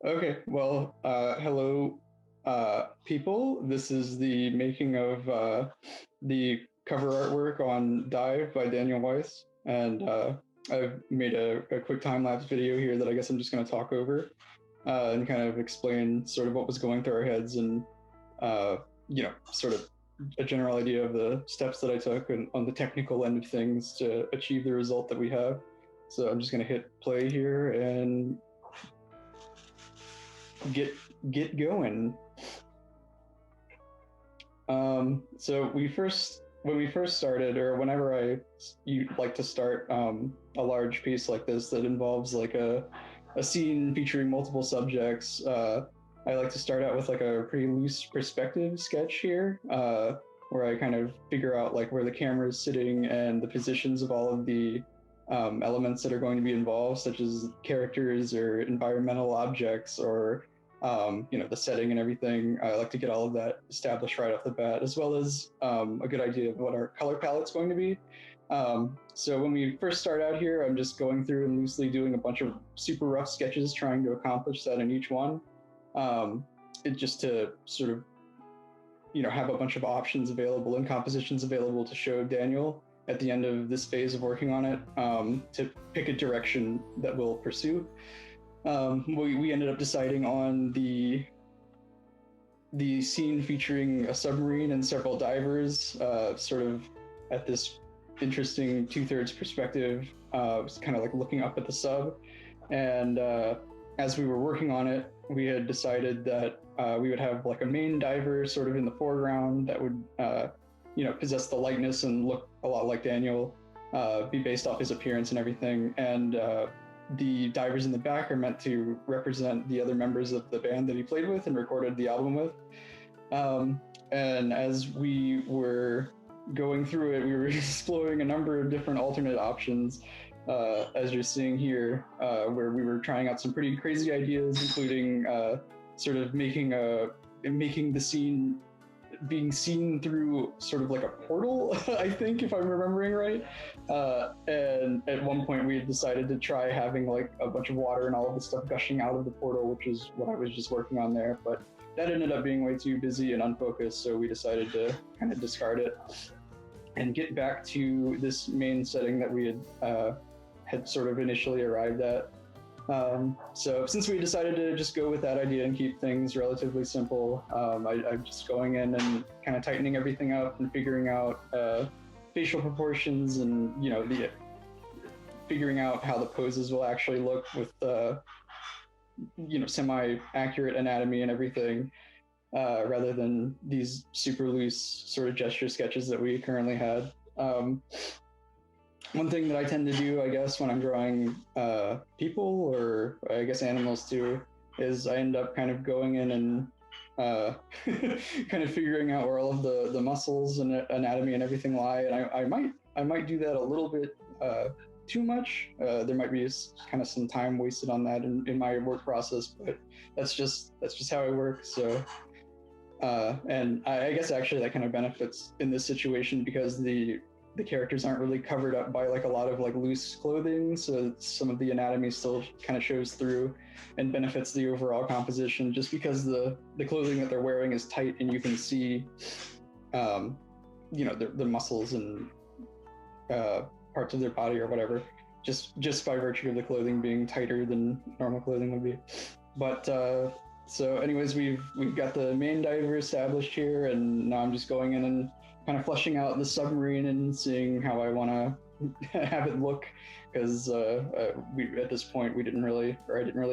Okay, well, hello, people. This is the making of the cover artwork on Dive by Daniel Weiss, and I've made a quick time-lapse video here that I guess I'm just going to talk over and kind of explain sort of what was going through our heads and, sort of a general idea of the steps that I took and on the technical end of things to achieve the result that we have. So I'm just going to hit play here and get going. So when we first started, or whenever you like to start a large piece like this that involves like a scene featuring multiple subjects, I like to start out with like a pretty loose perspective sketch here, where I kind of figure out like where the camera is sitting and the positions of all of the elements that are going to be involved, such as characters or environmental objects or the setting and everything. I like to get all of that established right off the bat, as well as a good idea of what our color palette's going to be. So when we first start out here, I'm just going through and loosely doing a bunch of super rough sketches, trying to accomplish that in each one. Just to sort of, have a bunch of options available and compositions available to show Daniel at the end of this phase of working on it, to pick a direction that we'll pursue. We ended up deciding on the scene featuring a submarine and several divers, sort of at this interesting 2/3 perspective, kind of like looking up at the sub. And as we were working on it, we had decided that we would have like a main diver sort of in the foreground that would, possess the likeness and look a lot like Daniel, be based off his appearance and everything. And the divers in the back are meant to represent the other members of the band that he played with and recorded the album with. And as we were going through it, we were exploring a number of different alternate options, as you're seeing here, where we were trying out some pretty crazy ideas, including sort of making the scene being seen through sort of like a portal, I think, if I'm remembering right. And at one point we had decided to try having like a bunch of water and all of the stuff gushing out of the portal, which is what I was just working on there. But that ended up being way too busy and unfocused, so we decided to kind of discard it and get back to this main setting that we had sort of initially arrived at. So since we decided to just go with that idea and keep things relatively simple, I'm just going in and kind of tightening everything up and figuring out facial proportions and, figuring out how the poses will actually look with, semi-accurate anatomy and everything, rather than these super loose sort of gesture sketches that we currently had. One thing that I tend to do, I guess, when I'm drawing people, or I guess animals too, is I end up kind of going in and kind of figuring out where all of the muscles and anatomy and everything lie. And I might do that a little bit too much. There might be kind of some time wasted on that in my work process, but that's just how I work. So, and I guess actually that kind of benefits in this situation because the characters aren't really covered up by like a lot of like loose clothing, so some of the anatomy still kind of shows through and benefits the overall composition, just because the clothing that they're wearing is tight and you can see the muscles and parts of their body or whatever, just by virtue of the clothing being tighter than normal clothing would be. But so anyways, we've got the main diver established here, and now I'm just going in and kind of fleshing out the submarine and seeing how I want to have it look, because at this point I didn't really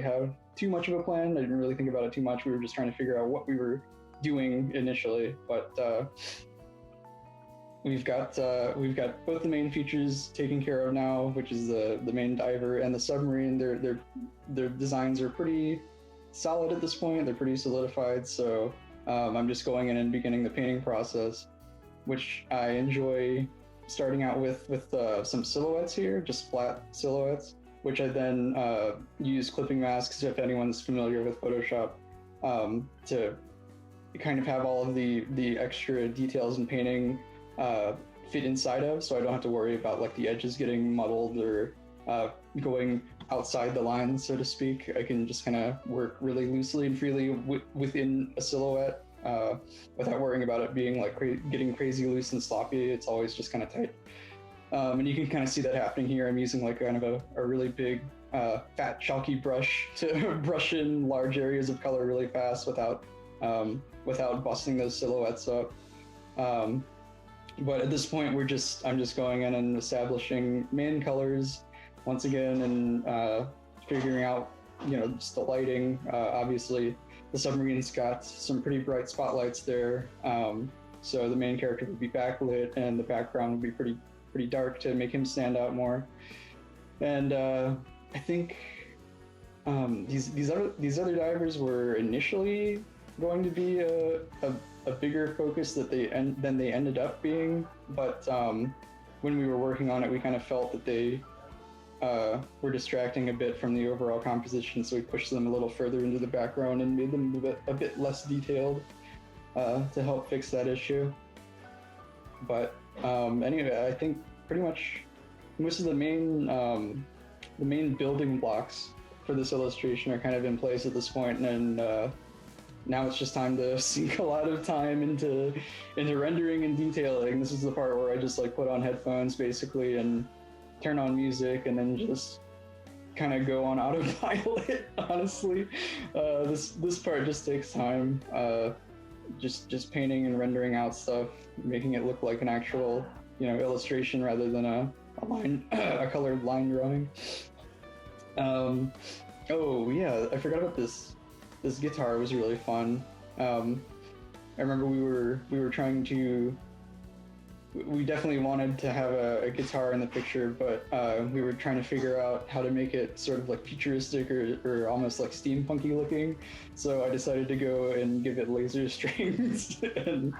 have too much of a plan. I didn't really think about it too much. We were just trying to figure out what we were doing initially. But we've got both the main features taken care of now, which is the main diver and the submarine. Their designs are pretty solid at this point. They're pretty solidified. So I'm just going in and beginning the painting process, which I enjoy starting out with some silhouettes here, just flat silhouettes, which I then use clipping masks, if anyone's familiar with Photoshop, to kind of have all of the extra details in painting fit inside of, so I don't have to worry about like the edges getting muddled or going outside the lines, so to speak. I can just kind of work really loosely and freely within a silhouette without worrying about it being like getting crazy loose and sloppy. It's always just kind of tight. And you can kind of see that happening here. I'm using like kind of a really big fat chalky brush to brush in large areas of color really fast without busting those silhouettes up. But at this point, I'm just going in and establishing main colors once again, and figuring out, just the lighting. Obviously, the submarine's got some pretty bright spotlights there, so the main character would be backlit, and the background would be pretty dark to make him stand out more. And I think these other divers were initially going to be a bigger focus than they ended up being, but when we were working on it, we kind of felt that they were distracting a bit from the overall composition, so we pushed them a little further into the background and made them a bit less detailed to help fix that issue. But anyway, I think pretty much most of the main building blocks for this illustration are kind of in place at this point, and now it's just time to sink a lot of time into rendering and detailing. This is the part where I just like put on headphones basically and turn on music, and then just kind of go on autopilot. Honestly, this part just takes time. Just painting and rendering out stuff, making it look like an actual illustration rather than a colored line drawing. Oh yeah, I forgot about this. This guitar was really fun. I remember we were trying to. We definitely wanted to have a guitar in the picture, but we were trying to figure out how to make it sort of like futuristic or almost like steampunky looking. So I decided to go and give it laser strings and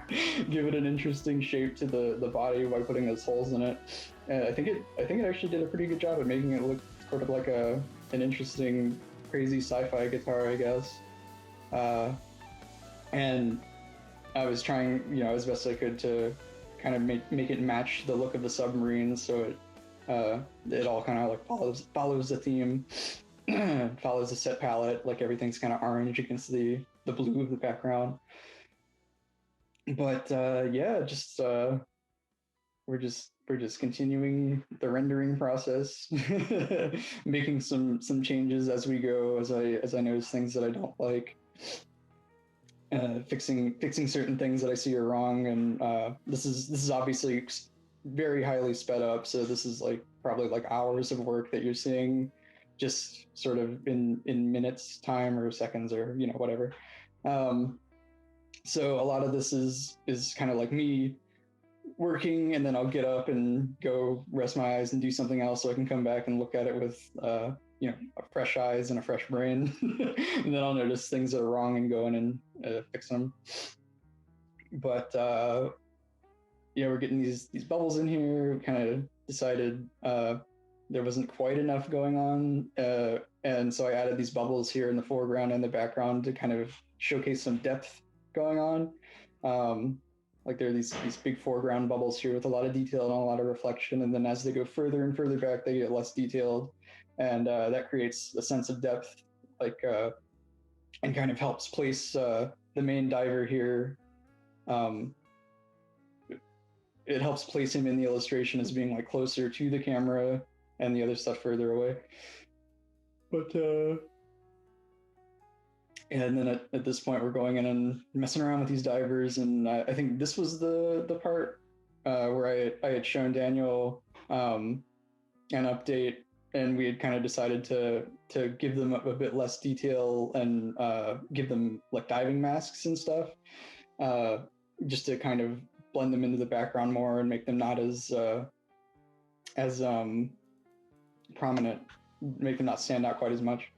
give it an interesting shape to the body by putting those holes in it. And I think it actually did a pretty good job at making it look sort of like an interesting, crazy sci-fi guitar, I guess. And I was trying, as best I could to kind of make it match the look of the submarine, so it all kind of like follows the theme, follows the set palette, like everything's kind of orange against the blue of the background. But yeah, just we're just continuing the rendering process, making some changes as we go, as I notice things that I don't like. Fixing certain things that I see are wrong, and this is obviously very highly sped up, so this is like probably like hours of work that you're seeing just sort of in minutes time or seconds or whatever. So a lot of this is kind of like me working, and then I'll get up and go rest my eyes and do something else, so I can come back and look at it with fresh eyes and a fresh brain. And then I'll notice things that are wrong and go in and fix them. But we're getting these bubbles in here. We kind of decided there wasn't quite enough going on, and so I added these bubbles here in the foreground and the background to kind of showcase some depth going on. Like there are these big foreground bubbles here with a lot of detail and a lot of reflection, and then as they go further and further back, they get less detailed, and that creates a sense of depth, and kind of helps place the main diver here. It helps place him in the illustration as being like closer to the camera, and the other stuff further away. But and then at this point, we're going in and messing around with these divers, and I think this was the part where I had shown Daniel an update, and we had kind of decided to give them a bit less detail and give them like diving masks and stuff, just to kind of blend them into the background more and make them not as prominent, make them not stand out quite as much.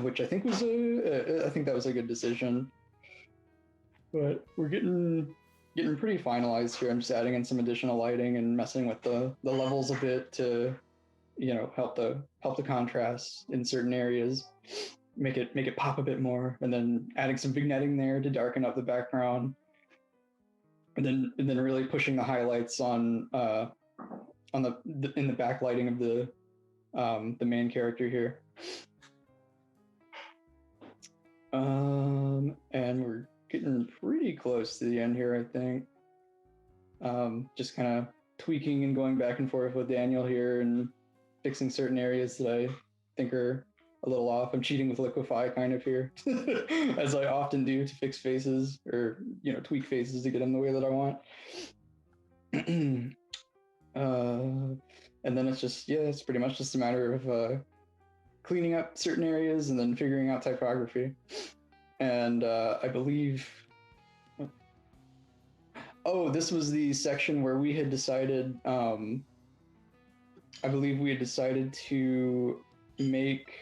Which I think I think that was a good decision. But we're getting pretty finalized here. I'm just adding in some additional lighting and messing with the levels a bit to, help the contrast in certain areas, make it pop a bit more, and then adding some vignetting there to darken up the background, and then really pushing the highlights on in the backlighting of the main character here. And we're getting pretty close to the end here, I think. Just kind of tweaking and going back and forth with Daniel here and fixing certain areas that I think are a little off. I'm cheating with liquefy kind of here, as I often do to fix faces or tweak faces to get them the way that I want. And then it's pretty much just a matter of cleaning up certain areas and then figuring out typography. And I believe, this was the section where we had decided, I believe we had decided to make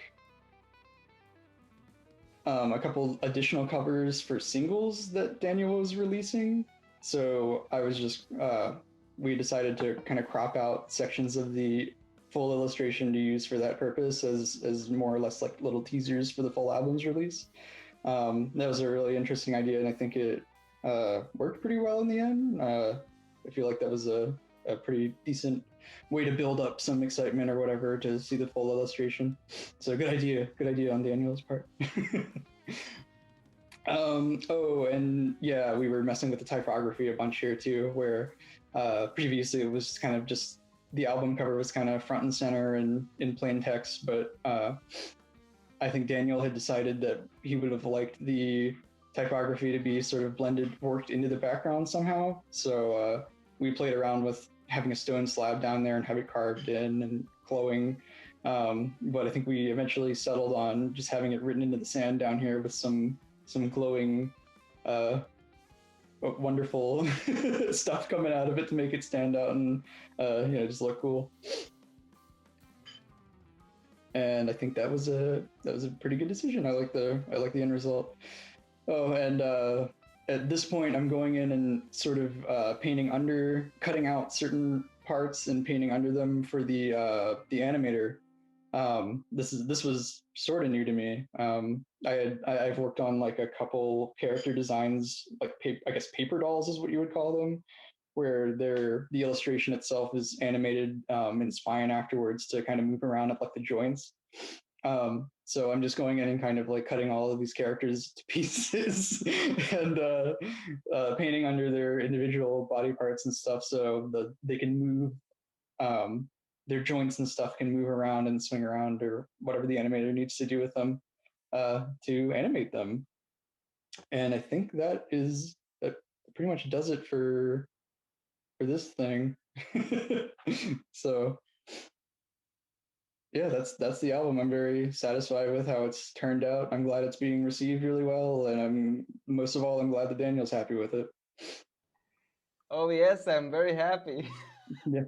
a couple additional covers for singles that Daniel was releasing. So I was just, we decided to kind of crop out sections of the full illustration to use for that purpose as more or less like little teasers for the full album's release. That was a really interesting idea, and I think it worked pretty well in the end. I feel like that was a pretty decent way to build up some excitement or whatever to see the full illustration. So good idea on Daniel's part. And yeah, we were messing with the typography a bunch here too, where previously it was kind of just the album cover was kind of front and center and in plain text, but I think Daniel had decided that he would have liked the typography to be sort of worked into the background somehow. So we played around with having a stone slab down there and have it carved in and glowing. But I think we eventually settled on just having it written into the sand down here with some glowing, wonderful stuff coming out of it to make it stand out and just look cool. And I think that was a pretty good decision. I like the end result. Oh, and at this point, I'm going in and sort of cutting out certain parts and painting under them for the animator. This was sort of new to me. I've worked on like a couple character designs, like I guess paper dolls is what you would call them, where the illustration itself is animated in spine afterwards to kind of move around at like the joints. So I'm just going in and kind of like cutting all of these characters to pieces and painting under their individual body parts and stuff so they can move. Their joints and stuff can move around and swing around or whatever the animator needs to do with them to animate them. And I think that pretty much does it for this thing. So yeah, that's the album. I'm very satisfied with how it's turned out. I'm glad it's being received really well, and I'm glad that Daniel's happy with it. Oh yes, I'm very happy. Yeah.